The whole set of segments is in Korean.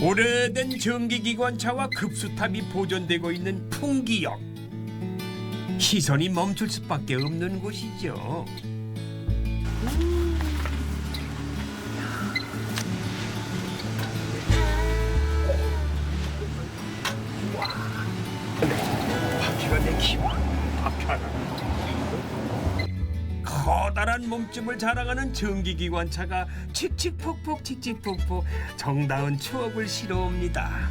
오래된 전기기관차와 급수탑이 보존되고 있는 풍기역. 시선이 멈출 수밖에 없는 곳이죠. 바퀴가 내 기분 바퀴하나. 커다란 몸집을 자랑하는 전기기관차가 칙칙폭폭 칙칙폭폭 정다운 추억을 실어옵니다.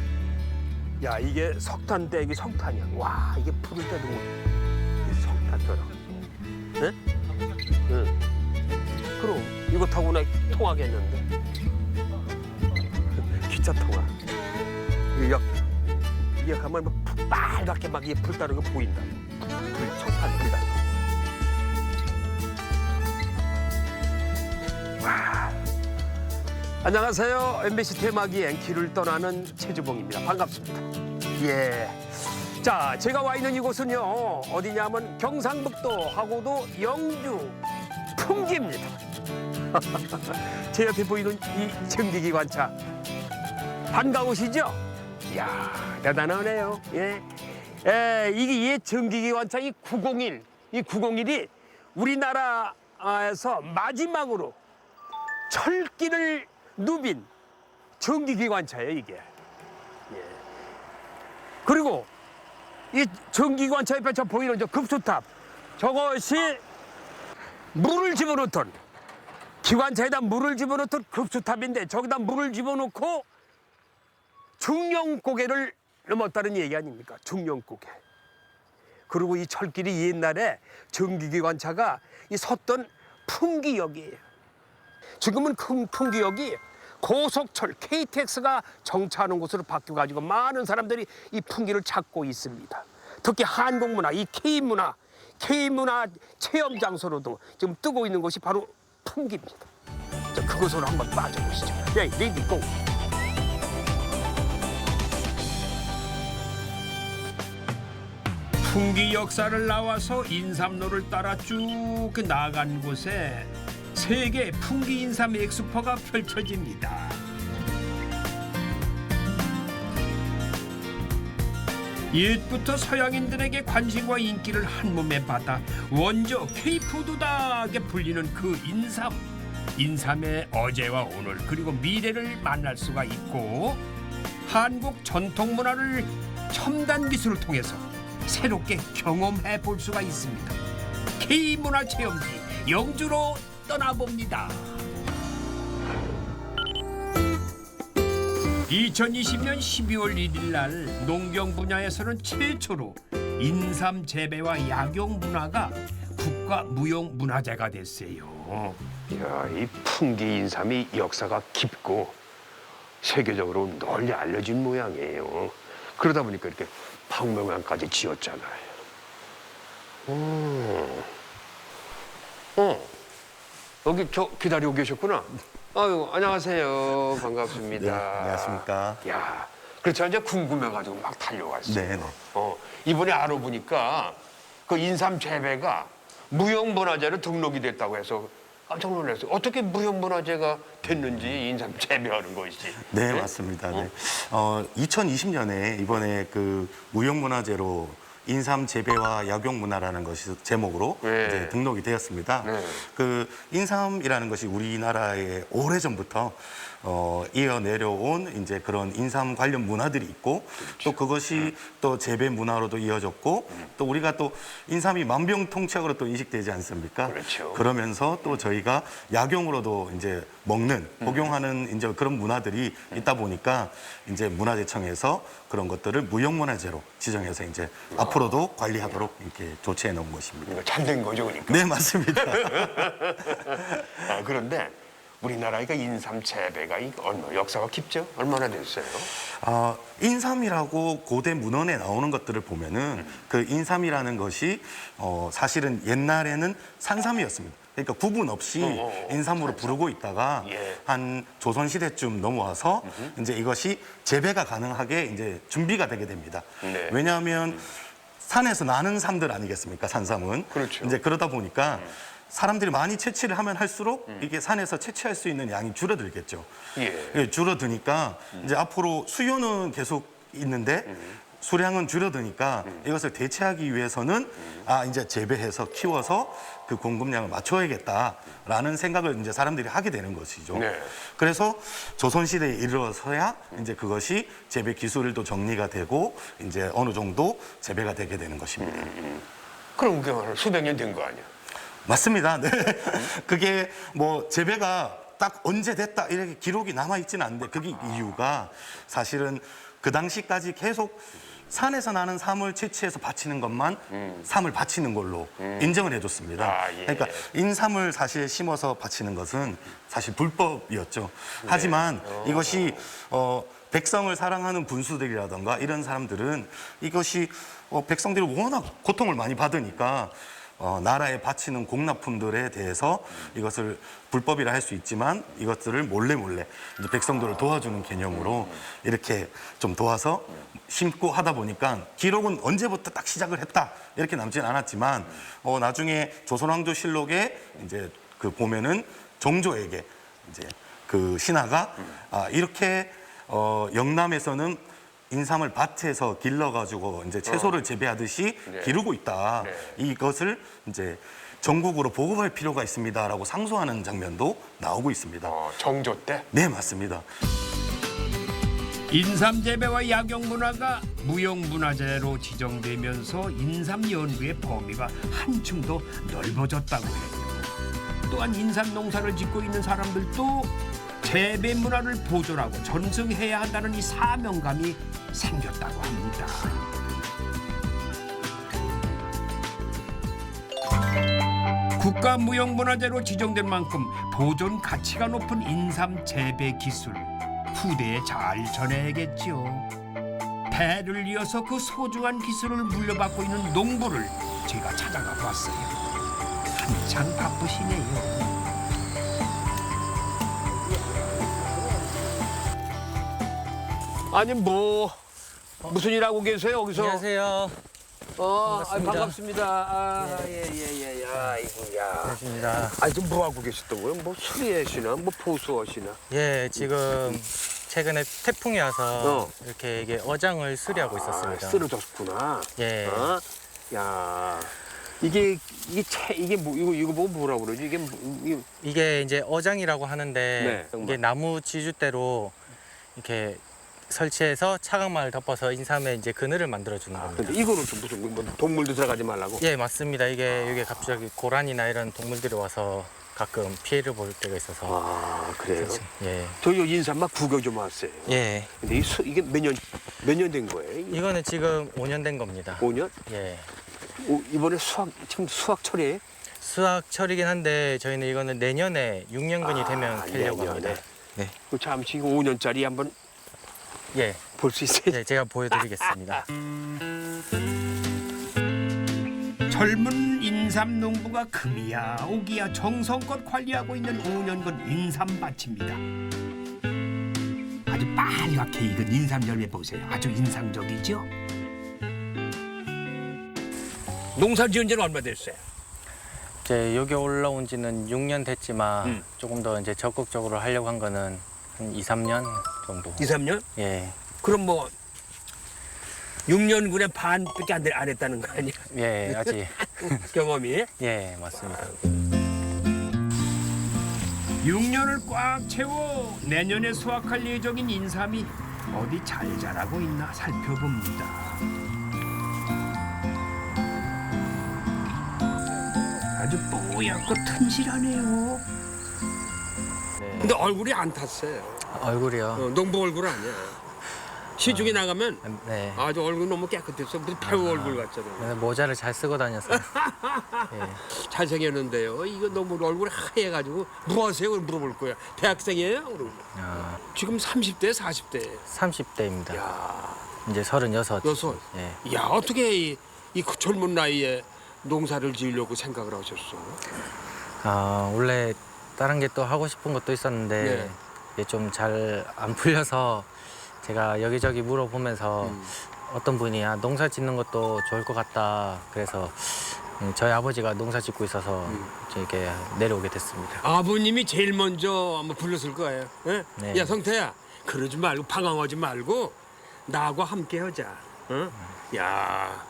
야, 이게 석탄 떼기 석탄이야. 와, 이게 불을 때도 이 석탄처럼. 네? 응. 그럼 이거 타고 나 통하겠는데. 기차 통화. 이게 가면 막 빨갛게 막 이게 불 따는 거 보인다. 불 석탄 불 따는 거. 와. 안녕하세요. MBC 테마기행 길을 떠나는 최주봉입니다. 반갑습니다. 예. 자, 제가 와 있는 이곳은요. 어디냐면 경상북도하고도 영주 풍기입니다. 제 옆에 보이는 이 전기기관차. 반가우시죠? 이야, 대단하네요. 예. 이게 전기기관차 이 901. 이 901이 우리나라에서 마지막으로 철기를 누빈 전기기관차예요, 이게. 예. 그리고 이 전기기관차 옆에 저 보이는 저 급수탑, 저것이 물을 집어넣던, 기관차에다 물을 집어넣던 급수탑인데 저기다 물을 집어넣고 중령고개를 넘었다는 얘기 아닙니까? 중령고개. 그리고 이 철길이 옛날에 전기기관차가 이 섰던 풍기역이에요. 지금은 큰 풍기역이 고속철 KTX가 정차하는 곳으로 바뀌어가지고 많은 사람들이 이 풍기를 찾고 있습니다. 특히 한국문화, 이 K문화 체험 장소로도 지금 뜨고 있는 곳이 바로 풍기입니다. 자, 그곳으로 한번 빠져보시죠. 네, 레디 고! 풍기 역사를 나와서 인삼로를 따라 쭉 나간 곳에 세계 풍기 인삼 엑스포가 펼쳐집니다. 옛부터 서양인들에게 관심과 인기를 한몸에 받아 원조 K푸드다게 불리는 그 인삼. 인삼의 어제와 오늘 그리고 미래를 만날 수가 있고 한국 전통 문화를 첨단 기술을 통해서 새롭게 경험해 볼 수가 있습니다. K문화 체험지 영주로 떠나봅니다. 2020년 12월 1일 날 농경 분야에서는 최초로 인삼 재배와 약용 문화가 국가 무형 문화재가 됐어요. 이야, 이 풍기 인삼이 역사가 깊고 세계적으로 널리 알려진 모양이에요. 그러다 보니까 이렇게 박물관까지 지었잖아요. 여기 저 기다리고 계셨구나. 아유, 안녕하세요. 반갑습니다. 네, 안녕하십니까. 야, 그렇죠. 이제 궁금해가지고 막 달려왔어요. 네, 네. 이번에 알아보니까 그 인삼 재배가 무형문화재로 등록이 됐다고 해서 깜짝 놀랐어요. 어떻게 무형문화재가 됐는지 인삼 재배하는 것이. 네, 맞습니다. 네. 2020년에 이번에 그 무형문화재로 인삼 재배와 약용 문화라는 것이 제목으로 네. 이제 등록이 되었습니다. 네. 그 인삼이라는 것이 우리나라에 오래전부터 이어 내려온 이제 그런 인삼 관련 문화들이 있고 또 그것이 또 재배 문화로도 이어졌고 또 우리가 또 인삼이 만병통치약으로 또 인식되지 않습니까? 그렇죠. 그러면서 또 저희가 약용으로도 이제 먹는 복용하는 이제 그런 문화들이 있다 보니까 이제 문화재청에서 그런 것들을 무형문화재로 지정해서 이제 앞으로도 관리하도록 이렇게 조치해 놓은 것입니다. 이거 잘 된 거죠, 그러니까. 네, 맞습니다. 그런데 우리나라가 인삼 재배가 역사가 깊죠? 얼마나 됐어요? 인삼이라고 고대 문헌에 나오는 것들을 보면은 그 인삼이라는 것이 사실은 옛날에는 산삼이었습니다. 그러니까 구분 없이 인삼으로 부르고 있다가 예. 한 조선시대쯤 넘어와서 이제 이것이 재배가 가능하게 이제 준비가 되게 됩니다. 네. 왜냐하면 산에서 나는 삼들 아니겠습니까? 산삼은. 그렇죠. 이제 그러다 보니까 사람들이 많이 채취를 하면 할수록 이게 산에서 채취할 수 있는 양이 줄어들겠죠. 예, 줄어드니까 이제 앞으로 수요는 계속 있는데 수량은 줄어드니까 이것을 대체하기 위해서는 이제 재배해서 키워서 그 공급량을 맞춰야겠다라는 생각을 이제 사람들이 하게 되는 것이죠. 네. 그래서 조선시대에 이르러서야 이제 그것이 재배 기술도 정리가 되고 이제 어느 정도 재배가 되게 되는 것입니다. 그럼 그게 수백 년 된 거 아니야? 맞습니다. 네. 그게 뭐 재배가 딱 언제 됐다 이렇게 기록이 남아 있지는 않는데 그게 이유가 사실은 그 당시까지 계속 산에서 나는 삶을 채취해서 바치는 것만 삶을 바치는 걸로 인정을 해줬습니다. 예. 그러니까 인삼을 사실 심어서 바치는 것은 사실 불법이었죠. 하지만 이것이 백성을 사랑하는 군수들이라던가 이런 사람들은 이것이 백성들이 워낙 고통을 많이 받으니까 나라에 바치는 공납품들에 대해서 이것을 불법이라 할 수 있지만 이것들을 몰래 이제 백성들을 도와주는 개념으로 이렇게 좀 도와서 심고 하다 보니까 기록은 언제부터 딱 시작을 했다 이렇게 남지는 않았지만 나중에 조선왕조실록에 이제 그 보면은 정조에게 이제 그 신하가 이렇게 영남에서는 인삼을 밭에서 길러가지고 이제 채소를 재배하듯이 기르고 있다. 이것을 이제 전국으로 보급할 필요가 있습니다라고 상소하는 장면도 나오고 있습니다. 정조 때? 네, 맞습니다. 인삼 재배와 약용 문화가 무형문화재로 지정되면서 인삼 연구의 범위가 한층 더 넓어졌다고 해요. 또한 인삼 농사를 짓고 있는 사람들도 재배 문화를 보존하고 전승해야 한다는 이 사명감이 생겼다고 합니다. 국가무형문화재로 지정된 만큼 보존 가치가 높은 인삼 재배 기술 후대에 잘 전해야겠죠. 대를 이어서 그 소중한 기술을 물려받고 있는 농부를 제가 찾아가 보았어요. 한창 바쁘시네요. 아니 무슨 일 하고 계세요 여기서? 안녕하세요. 반갑습니다. 반갑습니다. 예예예. 아이고야. 반갑습니다. 아니 지금 뭐 하고 계셨던 거예요? 뭐 수리하시나? 뭐 포수하시나? 예, 지금 최근에 태풍이 와서 이렇게 이게 어장을 수리하고 있었습니다. 쓰러졌구나. 예. 야. 이게 뭐 이거 뭐 뭐라고 그러지? 이게 이제 어장이라고 하는데 네. 이게 나무 지주대로 이렇게 설치해서 차강막을 덮어서 인삼에 이제 그늘을 만들어 주는 겁니다. 근데 이거는 좀 무슨 뭐 동물도 들어가지 말라고? 예, 맞습니다. 이게 갑자기 고란이나 이런 동물들이 와서 가끔 피해를 볼 때가 있어서. 그래요? 예. 저 여기 인삼막 구경 좀 왔어요. 예. 근데 이게 몇 년 된 거예요? 이게? 이거는 지금 5년 된 겁니다. 5년? 예. 이번에 지금 수확 철이에요? 수확철이긴 한데 저희는 이거는 내년에 6년근이 되면 캐려고 내년에. 합니다. 네. 그 잠시 5년짜리 한번 예. 볼 수 있어요? 네, 제가 보여드리겠습니다. 젊은 인삼 농부가 금이야 오기야 정성껏 관리하고 있는 5년근 인삼밭입니다. 아주 빨갛게 익은 인삼 열매 보세요. 아주 인상적이죠? 농사 지은 지는 얼마 됐어요? 이제 여기 올라온 지는 6년 됐지만 조금 더 이제 적극적으로 하려고 한 거는 한 2, 3년 정도. 2, 3년? 예. 그럼 뭐 6년군에 반밖에 안 했다는 거 아니야? 예, 아직. 경험이? 예, 맞습니다. 6년을 꽉 채워 내년에 수확할 예정인 인삼이 어디 잘 자라고 있나 살펴봅니다. 아주 뽀얗고 튼실하네요. 네. 근데 얼굴이 안 탔어요. 얼굴이요. 농부 얼굴 아니야. 시중에 나가면 네. 아주 얼굴 너무 깨끗했어. 무슨 배우 얼굴 같잖아요. 네, 모자를 잘 쓰고 다녀서. 예. 잘생겼는데요. 이거 너무 얼굴이 하얘가지고 뭐 하세요? 물어볼 거야. 대학생이에요? 그러고. 아, 지금 30대, 40대. 30대입니다. 야, 이제 36. 여섯. 예. 야, 어떻게 이 젊은 나이에 농사를 지으려고 생각을 하셨어? 원래 다른 게 또 하고 싶은 것도 있었는데 네. 이게 좀 잘 안 풀려서 제가 여기저기 물어보면서 어떤 분이 농사 짓는 것도 좋을 것 같다. 그래서 저희 아버지가 농사 짓고 있어서 이렇게 내려오게 됐습니다. 아버님이 제일 먼저 한번 불렀을 거예요. 예? 네. 야 성태야, 그러지 말고 방황하지 말고 나하고 함께 하자. 어? 야,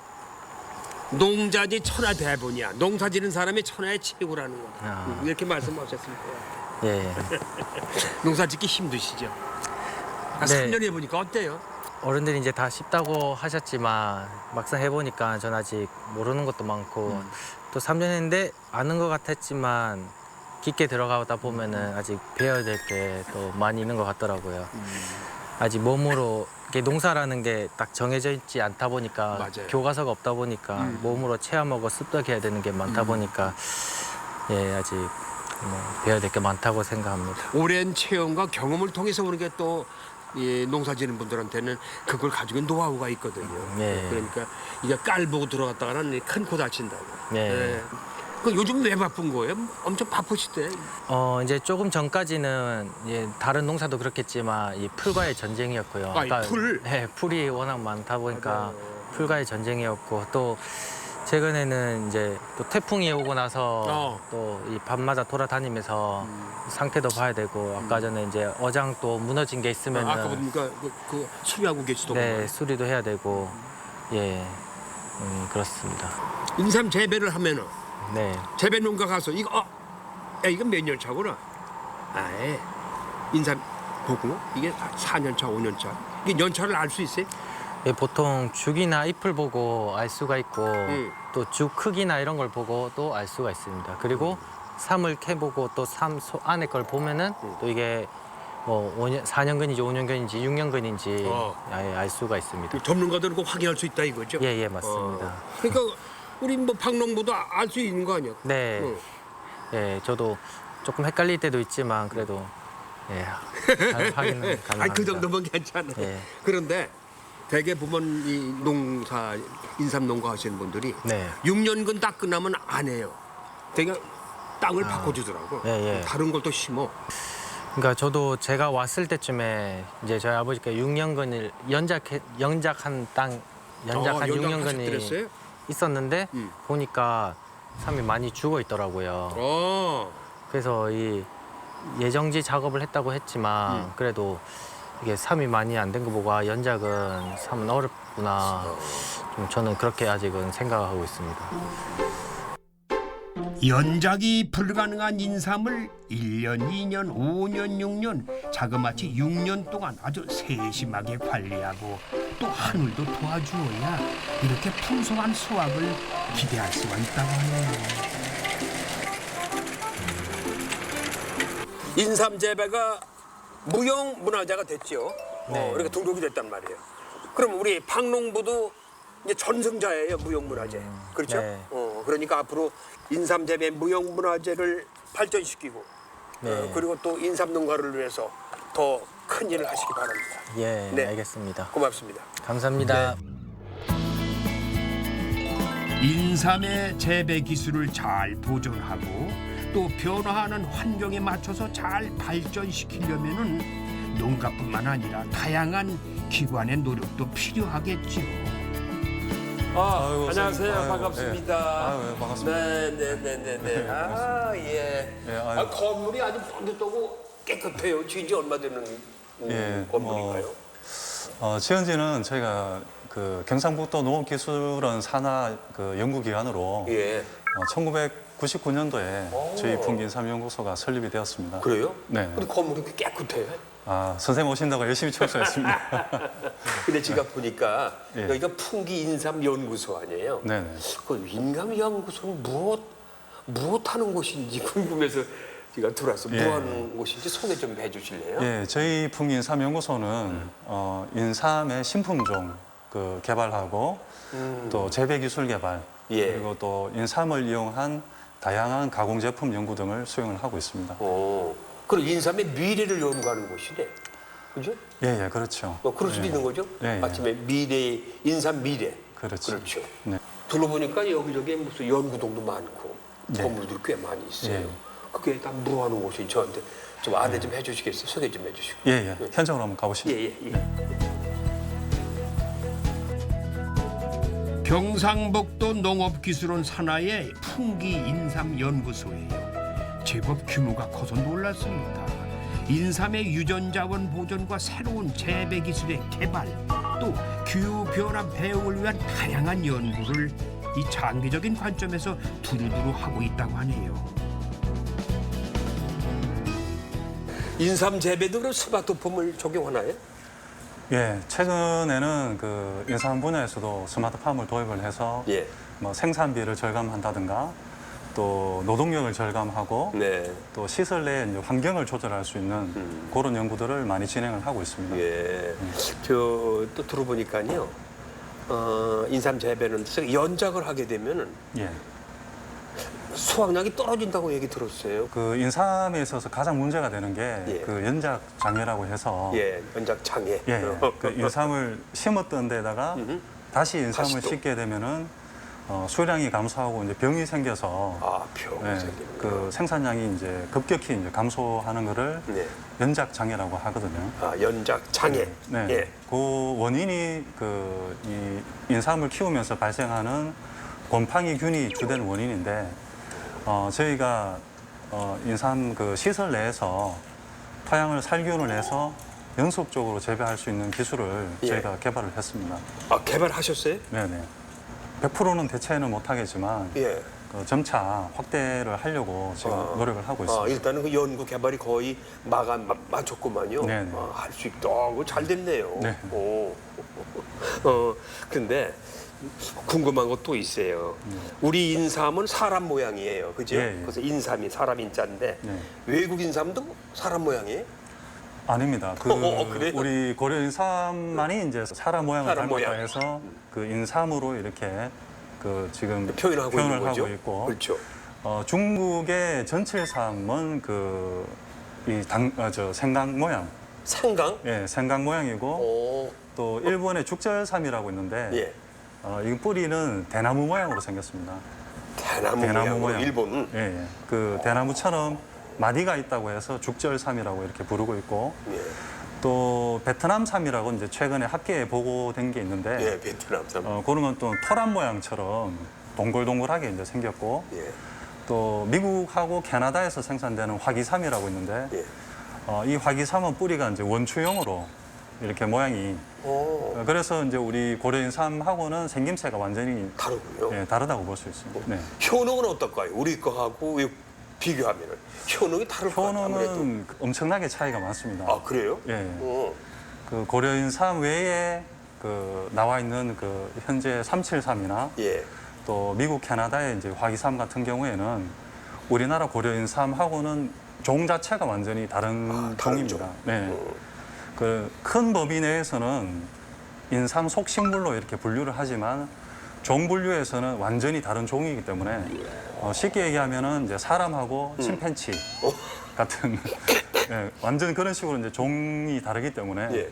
농자지 천하 대본이야. 농사 지는 사람이 천하의 최고라는 거야. 아. 이렇게 말씀하셨을 거예요. 예. 농사 짓기 힘드시죠? 한 네. 3년 해보니까 어때요? 어른들이 이제 다 쉽다고 하셨지만 막상 해보니까 전 아직 모르는 것도 많고 또 3년 했는데 아는 것 같았지만 깊게 들어가다 보면은 아직 배워야 될 게 또 많이 있는 것 같더라고요. 아직 몸으로 이게 농사라는 게 딱 정해져 있지 않다 보니까 맞아요. 교과서가 없다 보니까 몸으로 체험하고 습득해야 되는 게 많다 보니까 예 아직 뭐 배워야 될 게 많다고 생각합니다. 오랜 체험과 경험을 통해서 오는 게 또 농사 지는 분들한테는 그걸 가지고 있는 노하우가 있거든요. 예. 그러니까 이게 깔 보고 들어갔다가는 큰 코 다친다고. 예. 그 요즘 왜 바쁜 거예요? 엄청 바쁘시대. 이제 조금 전까지는 다른 농사도 그렇겠지만 이 풀과의 전쟁이었고요. 아, 이 풀? 네, 풀이 워낙 많다 보니까 맞아요. 풀과의 전쟁이었고 또 최근에는 이제 또 태풍이 오고 나서 또 이 밤마다 돌아다니면서 상태도 봐야 되고 아까 전에 이제 어장 또 무너진 게 있으면은 아까 보니까 그 수리하고 계시더군요. 네 수리도 해야 되고 예 그렇습니다. 인삼 재배를 하면은 네. 재배 농가 가서 이거 야 이거 몇 년 차구나. 아예 인삼 보고 이게 4년 차, 5년 차. 이게 년차를 알 수 있어요? 예, 보통 죽이나 잎을 보고 알 수가 있고 또 죽 크기나 이런 걸 보고 또 알 수가 있습니다. 그리고 삶을 캐보고 또 삶 안에 걸 보면은 또 이게 뭐 5년, 4년근인지 5년근인지 6년근인지 아예 알 수가 있습니다. 전문가들은 꼭 확인할 수 있다 이거죠? 예, 맞습니다. 그러니까 우리 뭐 박농부도 알 수 있는 거 아니야? 네, 응. 예, 저도 조금 헷갈릴 때도 있지만 그래도 예, 잘 확인은 가능합니다. 아니 그 정도면 괜찮아. 예. 그런데 대개 보면 이 농사 인삼 농가 하시는 분들이 네. 6년근 딱 끝나면 안 해요. 되게 땅을 바꿔주더라고. 예. 다른 걸 또 심어. 그러니까 저도 제가 왔을 때쯤에 이제 저희 아버지가 6년근을 연작한 땅 연작한 연작하셨더랬어요? 6년근이 있었는데 보니까 삶이 많이 죽어 있더라고요. 그래서 이 예정지 작업을 했다고 했지만 그래도 이게 삶이 많이 안 된 거 보고 연작은 삶은 어렵구나. 좀 저는 그렇게 아직은 생각하고 있습니다. 연작이 불가능한 인삼을 1년, 2년, 5년, 6년 자그마치 6년 동안 아주 세심하게 관리하고 또 하늘도 도와주어야 이렇게 풍성한 수확을 기대할 수가 있다고 하네요. 인삼 재배가 무형 문화재가 됐죠. 이렇게 등록이 됐단 말이에요. 그럼 우리 박농부도 이제 전승자예요, 무형 문화재. 그렇죠? 네. 그러니까 앞으로 인삼 재배 무형 문화재를 발전시키고 네. 그리고 또 인삼 농가를 위해서 더 큰 일을 하시기 바랍니다. 예, 네. 알겠습니다. 고맙습니다. 감사합니다. 인삼의 재배 기술을 잘 보존하고 또 변화하는 환경에 맞춰서 잘 발전시키려면은 농가뿐만 아니라 다양한 기관의 노력도 필요하겠지요. 안녕하세요. 선생님. 아유, 반갑습니다. 아유, 반갑습니다. 네네네네. 아 예. 예, 아유. 건물이 아주 깨끗하고 깨끗해요. 지은 지 얼마 되는 예, 건물인가요? 지은 지는 저희가 그 경상북도 농업기술원 산하 그 연구기관으로 예. 1999년도에 저희 풍기인삼연구소가 설립이 되었습니다. 그래요? 네. 근데 건물이 이렇게 깨끗해. 선생님 오신다고 열심히 청소했습니다. 근데 제가 보니까 예. 여기가 풍기인삼연구소 아니에요? 네네. 그 인감연구소는 무엇 하는 곳인지 궁금해서 제가 들어왔어요. 예. 뭐 하는 곳인지 소개 좀 해주실래요? 예, 저희 풍기인삼연구소는 인삼의 신품종 그 개발하고 또 재배 기술 개발 예. 그리고 또 인삼을 이용한 다양한 가공 제품 연구 등을 수행을 하고 있습니다. 그럼 인삼의 미래를 연구하는 곳이네. 그죠? 예, 그렇죠. 뭐 그럴 수도 예. 있는 거죠? 예, 예. 마침에 미래, 인삼 미래. 그렇죠. 그렇죠. 네. 둘러보니까 여기저기 무슨 연구동도 많고 예. 건물들이 꽤 많이 있어요. 예. 그게 다 뭐 하는 곳이 저한테 좀 안내 좀 해주시겠어요? 소개 좀 해주시고. 예. 현장으로 한번 가보시죠. 예. 경상북도 농업기술원 산하의 풍기 인삼연구소예요. 제법 규모가 커서 놀랐습니다. 인삼의 유전자원 보존과 새로운 재배 기술의 개발, 또 기후 변화 배응을 위한 다양한 연구를 이 장기적인 관점에서 두루두루 하고 있다고 하네요. 인삼 재배도 그럼 스마트폼을 적용하나요? 예, 최근에는 그 인삼 분야에서도 스마트팜을 도입을 해서 예. 뭐 생산비를 절감한다든가 또 노동력을 절감하고 네. 또 시설 내 이제 환경을 조절할 수 있는 그런 연구들을 많이 진행을 하고 있습니다. 예. 저 또 들어보니까요. 인삼 재배는 연작을 하게 되면은 예. 수확량이 떨어진다고 얘기 들었어요. 그 인삼에 있어서 가장 문제가 되는 게 예. 그 연작 장애라고 해서 예, 연작 장애. 예, 예. 그 인삼을 심었던 데다가 다시 인삼을 다시 또. 심게 되면은 수량이 감소하고 이제 병이 생겨서 아, 병 예, 생기는 그 생산량이 이제 급격히 이제 감소하는 거를 네. 연작 장애라고 하거든요. 아, 연작 장애. 네. 예. 그 원인이 그 이 인삼을 키우면서 발생하는 곰팡이균이 주된 원인인데 저희가 인삼 그 시설 내에서 토양을 살균을 해서 연속적으로 재배할 수 있는 기술을 예. 저희가 개발을 했습니다. 아, 개발하셨어요? 네네. 100%는 대체는 못하겠지만 예. 그 점차 확대를 하려고 지금 노력을 하고 아, 있습니다. 일단은 그 연구 개발이 거의 마쳤구만요. 네네. 할 수 있다. 잘 됐네요. 네. 오. 근데 궁금한 것도 있어요. 우리 인삼은 사람 모양이에요. 그죠? 예, 예. 그래서 인삼이 사람 인자인데 네. 외국 인삼도 사람 모양이에요? 아닙니다. 그 그래요? 우리 고려 인삼만이 이제 사람 모양을 사람 닮았다 모양. 해서 그 인삼으로 이렇게 그 지금 표현을 하고 있는 거죠. 있고 그렇죠. 중국의 전칠삼은 저 생강 모양, 생강? 예, 생강 모양이고 오. 또 일본의 죽절삼이라고 있는데 예. 이 뿌리는 대나무 모양으로 생겼습니다. 대나무 모양으로 일본은 예, 예. 그 대나무처럼 마디가 있다고 해서 죽절삼이라고 이렇게 부르고 있고 예. 또 베트남삼이라고 이제 최근에 학계에 보고된 게 있는데 예, 베트남삼. 그런 건 또 토란 모양처럼 동글동글하게 이제 생겼고 예. 또 미국하고 캐나다에서 생산되는 화기삼이라고 있는데 예. 이 화기삼은 뿌리가 이제 원추형으로 이렇게 모양이 오. 그래서 이제 우리 고려인삼하고는 생김새가 완전히 다르군요. 예, 다르다고 볼 수 있습니다. 네. 효능은 어떨까요? 우리 거하고 비교하면은 효능이 다를 것 같아요. 아무래도. 효능은 엄청나게 차이가 많습니다. 아, 그래요? 예. 어. 그 고려인삼 외에 그 나와 있는 그 현재 373이나 예. 또 미국 캐나다의 이제 화기삼 같은 경우에는 우리나라 고려인삼하고는 종 자체가 완전히 다른 다른 종입니다. 종. 네. 그 큰 범위 내에서는 인삼 속식물로 이렇게 분류를 하지만 종 분류에서는 완전히 다른 종이기 때문에 쉽게 얘기하면은 이제 사람하고 침팬치 같은 예, 완전 그런 식으로 이제 종이 다르기 때문에 예.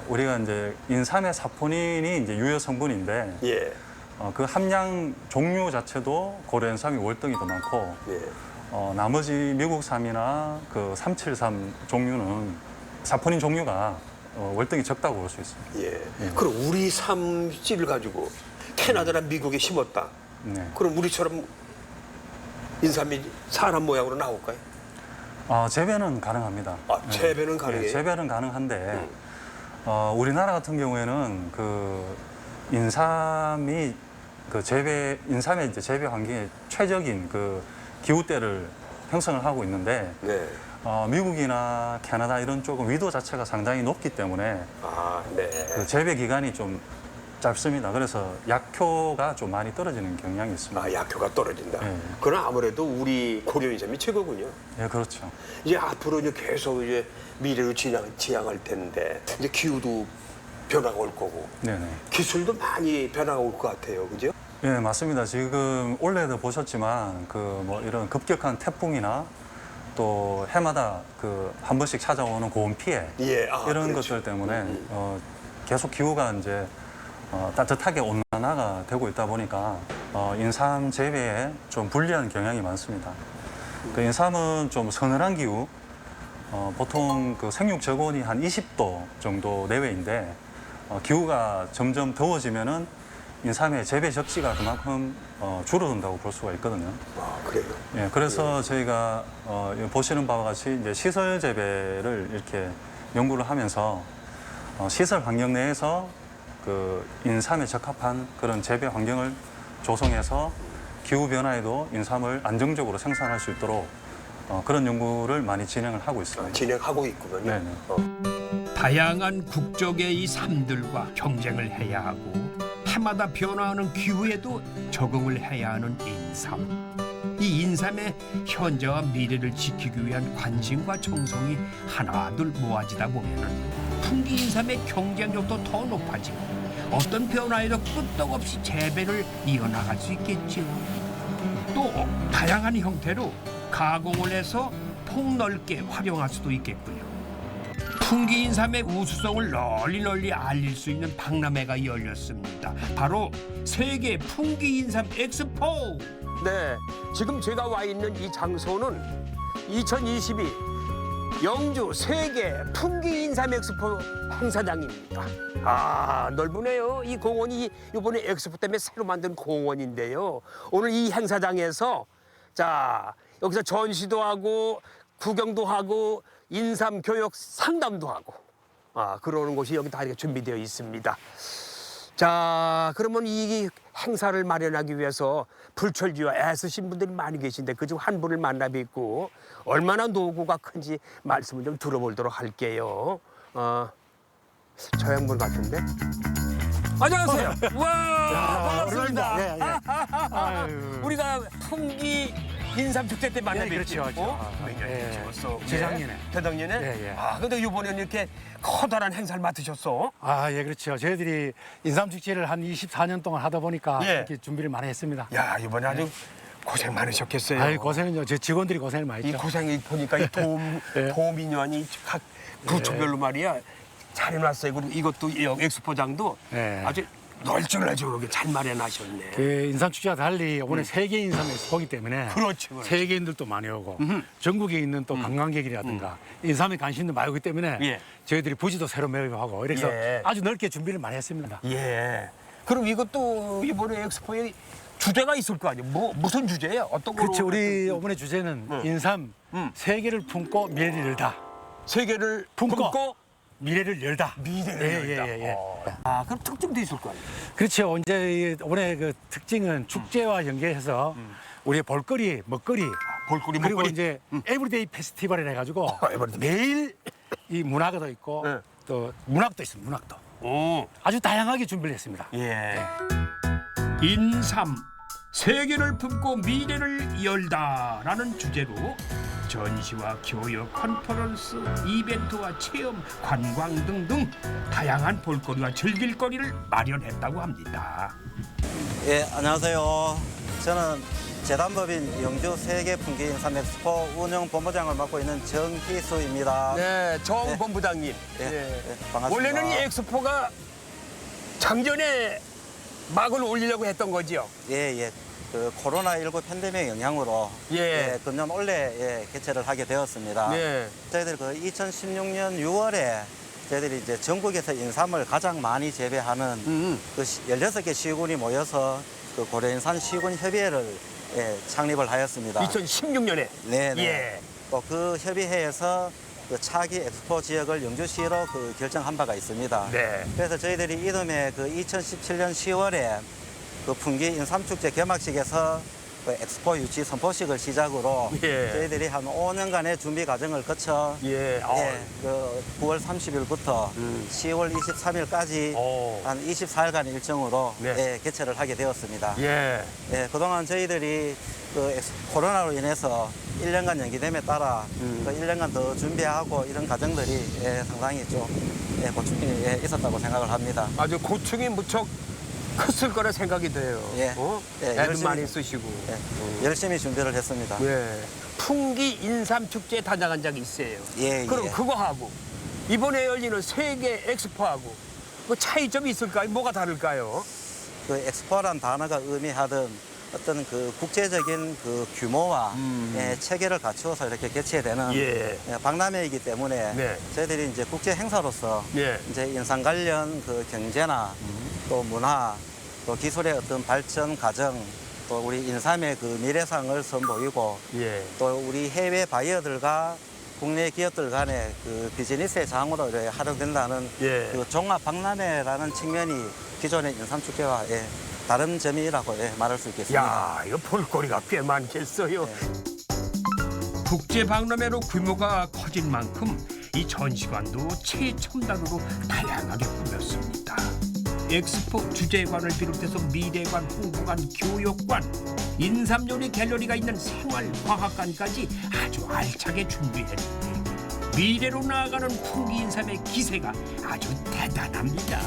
우리가 이제 인삼의 사포닌이 이제 유효 성분인데 예. 그 함량 종류 자체도 고려인삼이 월등히 더 많고 예. 나머지 미국삼이나 그 373 종류는 사포닌 종류가 월등히 적다고 볼 수 있습니다. 예. 그럼 우리 삼씨를 가지고 캐나다나 미국에 심었다. 네. 그럼 우리처럼 인삼이 사람 모양으로 나올까요? 재배는 가능합니다. 아, 재배는 가능해요? 네, 재배는 가능한데 우리나라 같은 경우에는 그 인삼이 그 인삼의 이제 재배 환경에 최적인 그 기후대를 형성을 하고 있는데 네. 미국이나 캐나다 이런 쪽은 위도 자체가 상당히 높기 때문에 아, 네. 그 재배 기간이 좀 짧습니다. 그래서 약효가 좀 많이 떨어지는 경향이 있습니다. 아, 약효가 떨어진다. 네. 그럼 아무래도 우리 고려 인삼이 최고군요. 예, 그렇죠. 이제 앞으로 이제 계속 이제 미래로 지향할 텐데 이제 기후도 변화가 올 거고 네네. 기술도 많이 변화가 올 것 같아요, 그죠? 예, 맞습니다. 지금 올해도 보셨지만 그 뭐 이런 급격한 태풍이나 또 해마다 그 한 번씩 찾아오는 고온 피해 예, 이런 그렇죠. 것들 때문에 계속 기후가 이제 따뜻하게 온난화가 되고 있다 보니까 인삼 재배에 좀 불리한 경향이 많습니다. 그 인삼은 좀 서늘한 기후, 보통 그 생육 저온이 한 20도 정도 내외인데 기후가 점점 더워지면은 인삼의 재배 적지가 그만큼 줄어든다고 볼 수가 있거든요. 아, 그래요? 예, 그래서 저희가 여기 보시는 바와 같이 이제 시설 재배를 이렇게 연구를 하면서 시설 환경 내에서 그 인삼에 적합한 그런 재배 환경을 조성해서 기후 변화에도 인삼을 안정적으로 생산할 수 있도록 그런 연구를 많이 진행을 하고 있습니다. 진행하고 있군요. 네네. 다양한 국적의 이 삶들과 경쟁을 해야 하고 해마다 변화하는 기후에도 적응을 해야 하는 인삼. 이 인삼의 현재와 미래를 지키기 위한 관심과 정성이 하나둘 모아지다 보면은 풍기 인삼의 경쟁력도 더 높아지고 어떤 변화에도 끄떡없이 재배를 이어나갈 수 있겠지요. 또 다양한 형태로 가공을 해서 폭넓게 활용할 수도 있겠고요. 풍기 인삼의 우수성을 널리 알릴 수 있는 박람회가 열렸습니다. 바로 세계 풍기 인삼 엑스포. 네, 지금 제가 와 있는 이 장소는 2022 영주 세계 풍기 인삼 엑스포 행사장입니다. 아, 넓으네요. 이 공원이 이번에 엑스포 때문에 새로 만든 공원인데요. 오늘 이 행사장에서 자, 여기서 전시도 하고 구경도 하고 인삼 교육 상담도 하고 그러는 곳이 여기 다 이렇게 준비되어 있습니다. 자, 그러면 이 행사를 마련하기 위해서 불철주야 애쓰신 분들이 많이 계신데 그중 한 분을 만나 뵙고 얼마나 노고가 큰지 말씀을 좀 들어보도록 할게요. 저 양반 같은데? 안녕하세요. 와, 반갑습니다. 예, 예. 우리가 풍기 인삼 축제 때 만나 예, 뵙죠. 그렇죠. 몇 년이 예. 되셨어? 재작년에. 재작년에? 예, 예. 근데 이번에는 이렇게 커다란 행사를 맡으셨어? 아, 예, 그렇죠. 저희들이 인삼축제를 한 24년 동안 하다 보니까 예. 이렇게 준비를 많이 했습니다. 야, 이번에 아주 고생 많으셨겠어요. 아이, 고생은요. 제 직원들이 고생을 많이 이 했죠. 고생이 보니까 이 예. 도민원이 각 부처별로 말이야 잘 해놨어요. 그리고 이것도 여기 엑스포장도 예. 아주 널찍널찍하게 잘 마련하셨네. 그 인삼축제와 달리 이번에 세계 인삼 엑스포기 때문에 그렇지, 그렇지. 세계인들도 많이 오고 전국에 있는 또 관광객이라든가 인삼에 관심도 많이 오기 때문에 예. 저희들이 부지도 새로 매입하고 이래서 예. 아주 넓게 준비를 많이 했습니다. 예. 그럼 이것도 이번에 엑스포에 주제가 있을 거 아니에요? 무슨 주제예요? 어떤 거로? 그렇죠. 우리 이번에 주제는 인삼 세계를 품고 미래를 열다. 세계를 품고 미래를 열다. 미래를 열다. 예. 그럼 특징도 있을 거 아니에요? 그렇죠. 이제 이번에 그 특징은 축제와 연계해서 우리의 볼거리, 먹거리, 볼거리, 그리고 먹거리. 이제 에브리데이 페스티벌이라 해가지고 에브리데이. 매일 이 문화가 더 있고 네. 또 문학도 있습니다. 문학도 오. 아주 다양하게 준비를 했습니다. 예. 인삼 세계를 품고 미래를 열다라는 주제로 전시와 교육, 컨퍼런스, 이벤트와 체험, 관광 등등 다양한 볼거리와 즐길거리를 마련했다고 합니다. 예, 안녕하세요. 저는 재단법인 영주 세계 풍기 인삼 엑스포 운영 본부장을 맡고 있는 정희수입니다. 네, 정 본부장님. 예, 반갑습니다. 원래는 이 엑스포가 작년에 막을 올리려고 했던 거지요. 예. 그 코로나19 팬데믹 영향으로 예. 금년 올해 개최를 하게 되었습니다. 네. 저희들 그 2016년 6월에 저희들이 이제 전국에서 인삼을 가장 많이 재배하는 그 16개 시군이 모여서 그 고려인삼 시군 협의회를 창립을 하였습니다. 2016년에. 네. 예. 또 그 협의회에서 그 차기 엑스포 지역을 영주시로 그 결정한 바가 있습니다. 네. 그래서 저희들이 이듬해 그 2017년 10월에 그 풍기 인삼축제 개막식에서 그 엑스포 유치 선포식을 시작으로 예. 저희들이 한 5년간의 준비 과정을 거쳐 예. 그 9월 30일부터 10월 23일까지 한 24일간 일정으로 네. 개최를 하게 되었습니다. 예. 그동안 저희들이 그 코로나로 인해서 1년간 연기됨에 따라 그 1년간 더 준비하고 이런 과정들이 상당히 좀 고충이 있었다고 생각을 합니다. 아주 고충이 무척 컸을 거라 생각이 돼요. 예. 애도 열심히- 많이 쓰시고. 열심히 준비를 했습니다. 예. 풍기 인삼 축제에 다녀간 적이 있어요. 예, 그럼 예. 그거 하고 이번에 열리는 세계 엑스포하고 그 차이점이 있을까요? 뭐가 다를까요? 그 엑스포란 단어가 의미하던 어떤 그 국제적인 그 규모와 체계를 갖추어서 이렇게 개최되는 예. 박람회이기 때문에 네. 저희들이 이제 국제 행사로서 예. 이제 인상 관련 그 경제나 또 문화 또 기술의 어떤 발전 과정, 또 우리 인삼의 그 미래상을 선보이고 예. 또 우리 해외 바이어들과 국내 기업들 간의 그 비즈니스의 장으로 이렇게 활용된다는 예. 그 종합 박람회라는 측면이 기존의 인삼축제와 다른 점이라고 말할 수 있겠습니다. 야, 이거 볼거리가 꽤 많겠어요. 국제 박람회로 규모가 커진 만큼 이 전시관도 최첨단으로 다양하게 꾸몄습니다. 엑스포 주제관을 비롯해서 미대관, 홍보관, 교육관, 인삼요리 갤러리가 있는 생활과학관까지 아주 알차게 준비했는데 미래로 나아가는 풍기 인삼의 기세가 아주 대단합니다.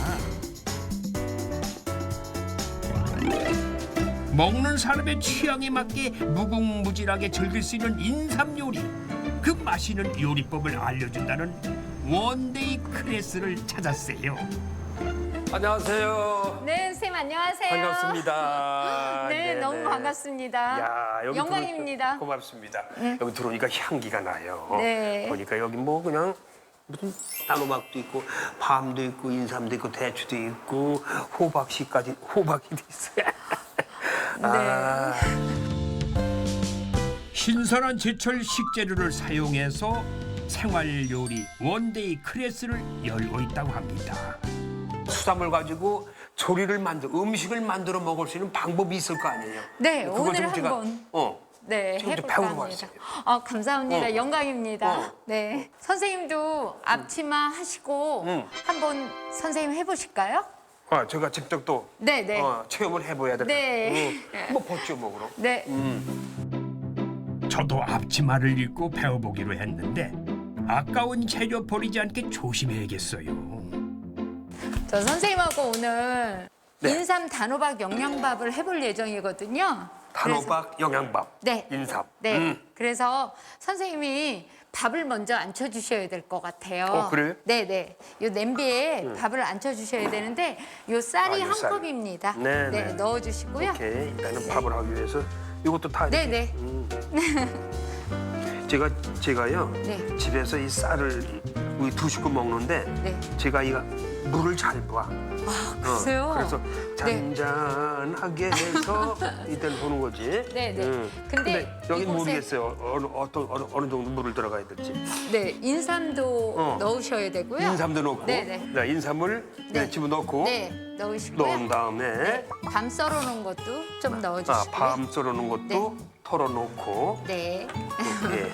먹는 사람의 취향에 맞게 무궁무진하게 즐길 수 있는 인삼 요리, 그 맛있는 요리법을 알려준다는 원데이 클래스를 찾았어요. 안녕하세요. 네, 선생님 안녕하세요. 반갑습니다. 네, 너무 반갑습니다. 야, 여기 영광입니다. 고맙습니다. 여기 들어오니까 향기가 나요. 네. 보니까 여기 뭐 그냥 무슨 단호박도 있고 밤도 있고 인삼도 있고 대추도 있고 호박씨까지 호박이도 있어요. 아, 신선한 제철 식재료를 사용해서 생활 요리 원데이 클래스를 열고 있다고 합니다. 수산물 가지고 조리를 음식을 만들어 먹을 수 있는 방법이 있을 거 아니에요. 네, 그거 오늘 좀 제가, 한번 네, 지금 좀 해볼까 배우러 합니다. 왔어요. 감사합니다. 영광입니다. 어. 네, 선생님도 앞치마 하시고 한번 선생님 해보실까요? 제가 직접 또 네, 네. 체험을 해봐야 될 것 네. 같아요. 한번 보죠, 뭐 그럼. 네. 저도 앞치마를 입고 배워보기로 했는데 아까운 재료 버리지 않게 조심해야겠어요. 저 선생님하고 오늘 네. 인삼 단호박 영양밥을 해볼 예정이거든요. 단호박, 영양밥, 네. 인삼. 네. 그래서 선생님이 밥을 먼저 앉혀주셔야 될 것 같아요. 그래요? 네네. 요 냄비에 밥을 앉혀주셔야 되는데 요 쌀이 요 한 쌀. 컵입니다. 네, 네. 넣어주시고요. 오케이, 일단은 밥을 하기 위해서 이것도 다 이렇게. 네네. 제가요 네. 집에서 이 쌀을 우리 두 식구 먹는데 네. 제가 이 물을 잘 봐. 그러세요? 그래서 네. 잔잔하게 해서 이때는 보는 거지. 네네. 근데 여기 이곳에- 모르겠어요. 어느 정도 물을 들어가야 될지. 네, 인삼도 넣으셔야 되고요. 인삼도 넣고, 네네. 자, 인삼을 네. 집어넣고 네, 넣으시고요. 넣은 다음에 네, 밤 썰어놓은 것도 좀 넣어주시고요. 밤 썰어놓은 것도 털어놓고 네. 예,